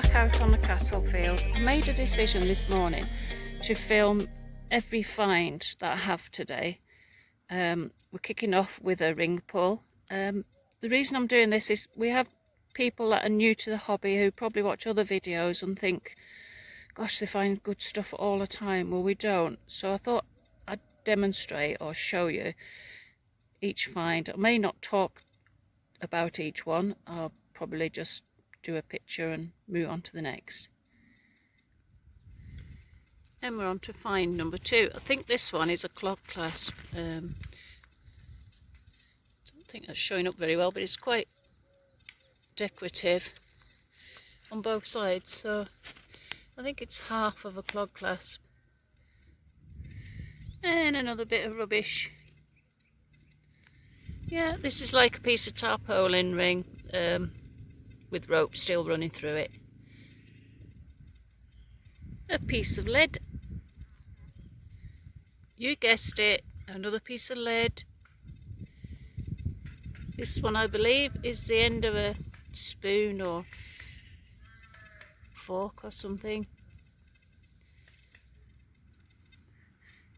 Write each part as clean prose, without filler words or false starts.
back out on the castle field. I made a decision this morning to film every find that I have today. We're kicking off with a ring pull. The reason I'm doing this is we have people that are new to the hobby who probably watch other videos and think, gosh, they find good stuff all the time. Well, we don't. So I thought I'd demonstrate or show you each find. I may not talk about each one. I'll probably just do a picture and move on to the next. And we're on to find number 2. I think this one is a clog clasp. Don't think that's showing up very well, but it's quite decorative on both sides, so I think it's half of a clog clasp. And another bit of rubbish. Yeah, this is like a piece of tarpaulin ring with rope still running through it. A piece of lead. You guessed it, another piece of lead. This one, I believe, is the end of a spoon or fork or something.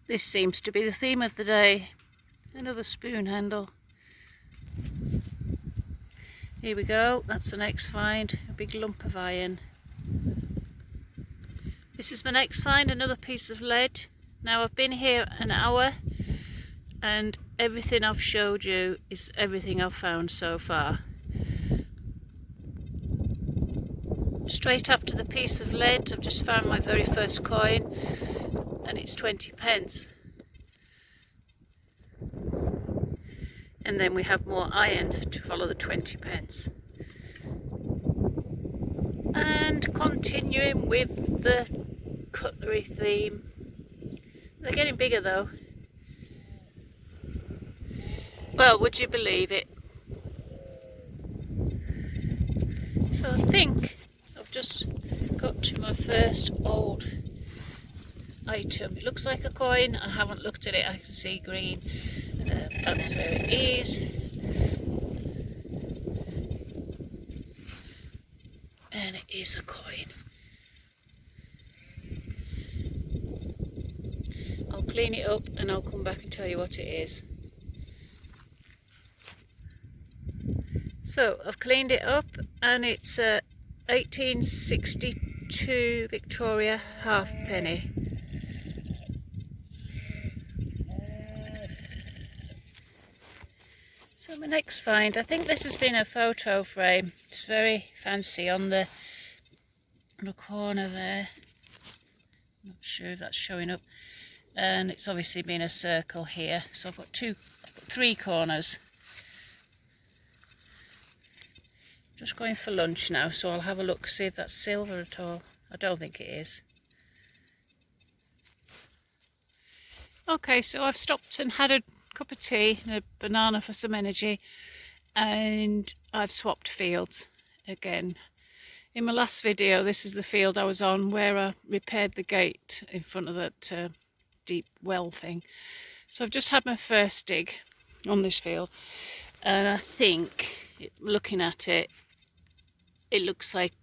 This seems to be the theme of the day. Another spoon handle. Here we go, that's the next find, a big lump of iron. This is my next find, another piece of lead. Now I've been here an hour and everything I've showed you is everything I've found so far. Straight after the piece of lead, I've just found my very first coin, and it's 20 pence. And then we have more iron to follow the 20 pence. And continuing with the cutlery theme. They're getting bigger though. Well, would you believe it? So I think I've just got to my first old item. It looks like a coin. I haven't looked at it. I can see green. That's where it is. And it is a coin. I'll clean it up and I'll come back and tell you what it is. So I've cleaned it up and it's a 1862 Victoria halfpenny. So my next find, I think this has been a photo frame. It's very fancy on the corner there. Not sure if that's showing up. And it's obviously been a circle here. So I've got 3 corners. Just going for lunch now, so I'll have a look, see if that's silver at all. I don't think it is. Okay, so I've stopped and had a cup of tea and a banana for some energy, and I've swapped fields again. In my last video, this is the field I was on where I repaired the gate in front of that deep well thing. So I've just had my first dig on this field, and I think, looking at it, it looks like,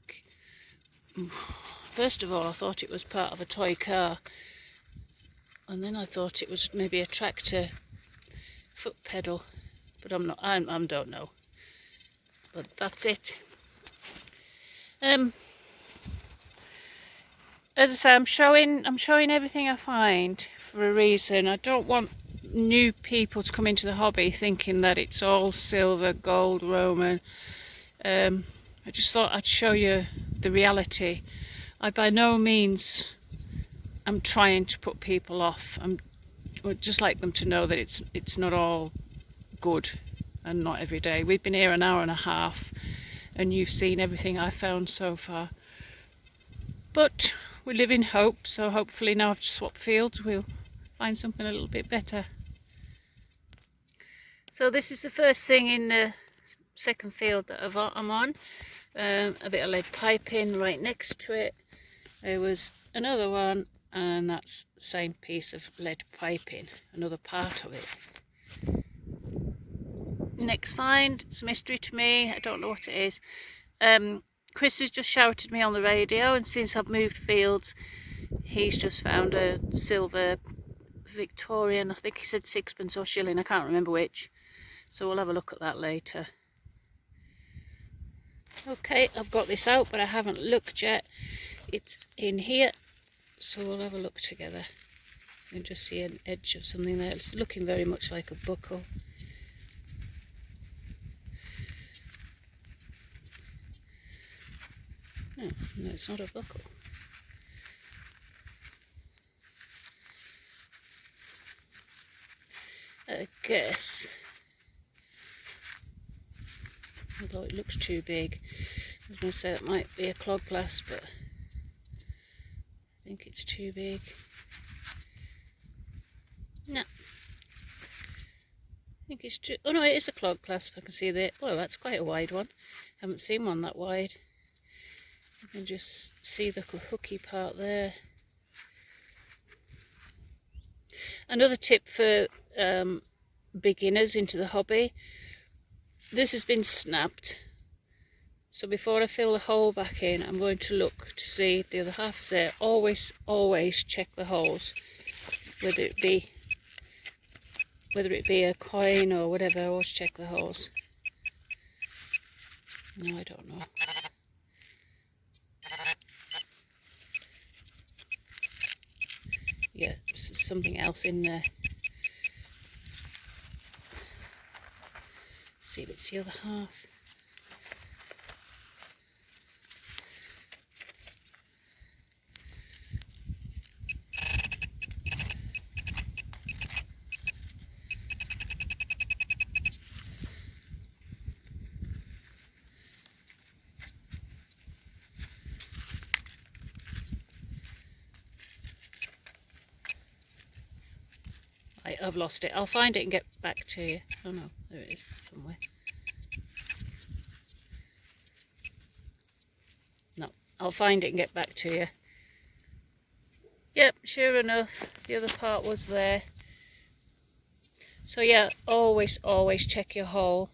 first of all, I thought it was part of a toy car, and then I thought it was maybe a tractor foot pedal, but I don't know. But that's it. As I say, I'm showing everything I find for a reason. I don't want new people to come into the hobby thinking that it's all silver, gold, Roman. I just thought I'd show you the reality. I by no means am trying to put people off. I'd just like them to know that it's not all good and not every day. We've been here an hour and a half and you've seen everything I found so far. But we live in hope, so hopefully now I've swapped fields we'll find something a little bit better. So this is the first thing in the second field that I'm on. A bit of lead piping right next to it. There was another one, and that's the same piece of lead piping, another part of it. Next find, it's a mystery to me, I don't know what it is. Chris has just shouted me on the radio, and since I've moved fields, he's just found a silver Victorian, I think he said sixpence or shilling, I can't remember which. So we'll have a look at that later. Okay, I've got this out, but I haven't looked yet. It's in here, so we'll have a look together. You can just see an edge of something there. It's looking very much like a buckle. Oh, no, it's not a buckle. I guess, although it looks too big, I was going to say it might be a clog clasp, but I think it's too big. No, I think it's too, oh no, it is a clog clasp. I can see that. Well, that's quite a wide one. Haven't seen one that wide. You can just see the hooky part there. Another tip for beginners into the hobby, this has been snapped, so before I fill the hole back in, I'm going to look to see if the other half is there. Always check the holes, whether it be a coin or whatever. Always check the holes. No, I don't know. Yeah, something else in there. See if it's the other half. I've lost it. I'll find it and get back to you. Oh no, there it is somewhere. No, I'll find it and get back to you. Yep, sure enough, the other part was there. So yeah, always check your hole.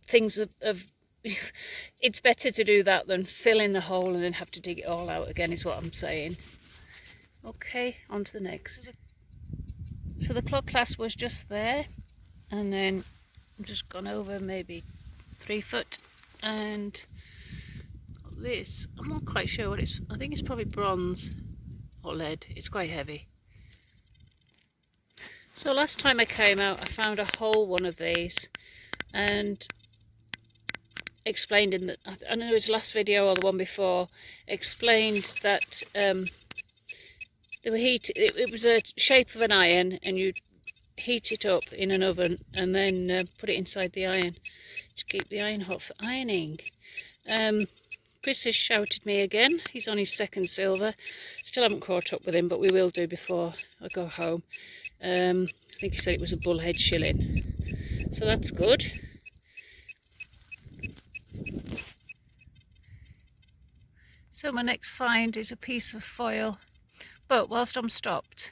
Things of it's better to do that than fill in the hole and then have to dig it all out again, is what I'm saying. Okay, on to the next. So the clog clasp was just there, and then I've just gone over maybe 3 foot, and this, I'm not quite sure what it's, I think it's probably bronze or lead. It's quite heavy. So last time I came out, I found a whole one of these, and explained in the, I know it was the last video or the one before, explained that they were heated. It was a shape of an iron, and you heat it up in an oven and then put it inside the iron to keep the iron hot for ironing. Chris has shouted me again. He's on his second silver. Still haven't caught up with him, but we will do before I go home. I think he said it was a bullhead shilling, so that's good. So my next find is a piece of foil, but whilst I'm stopped,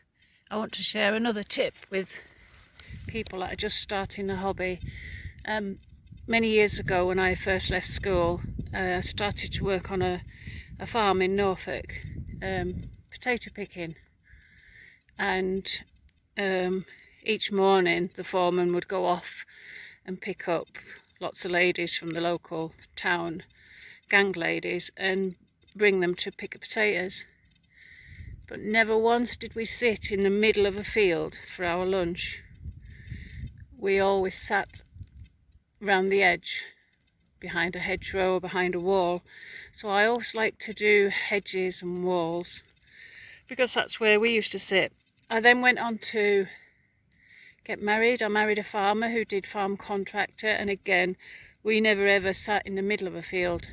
I want to share another tip with people that are just starting the hobby. Many years ago, when I first left school, I started to work on a farm in Norfolk, potato picking, and each morning the foreman would go off and pick up lots of ladies from the local town, gang ladies, and bring them to pick the potatoes. But never once did we sit in the middle of a field for our lunch. We always sat round the edge, behind a hedgerow or behind a wall. So I always like to do hedges and walls, because that's where we used to sit. I then went on to get married. I married a farmer who did farm contractor, and again, we never ever sat in the middle of a field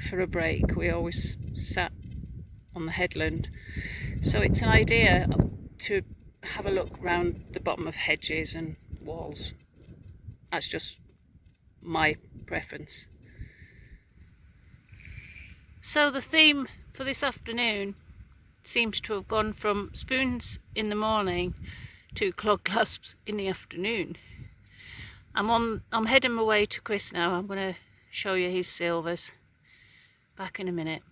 for a break. We always sat on the headland. So it's an idea to have a look round the bottom of hedges and walls. That's just my preference. So the theme for this afternoon seems to have gone from spoons in the morning to clog clasps in the afternoon. I'm heading my way to Chris now. I'm going to show you his silvers. Back in a minute.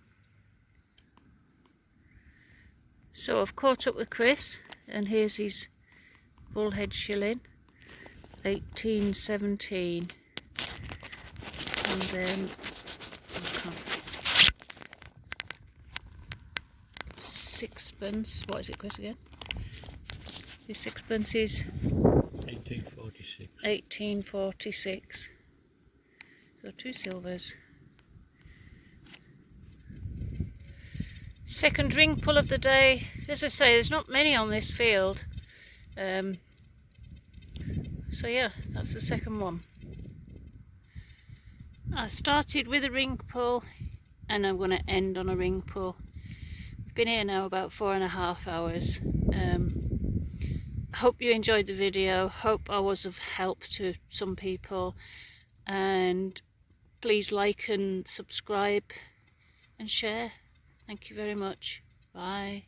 So I've caught up with Chris, and here's his bullhead shilling, 1817, and then sixpence. What is it, Chris, again? His sixpence is 1846. 1846. So 2 silvers. Second ring pull of the day. As I say, there's not many on this field. So yeah, that's the second one. I started with a ring pull and I'm going to end on a ring pull. I've been here now about 4.5 hours. Hope you enjoyed the video. Hope I was of help to some people. And please like and subscribe and share. Thank you very much. Bye.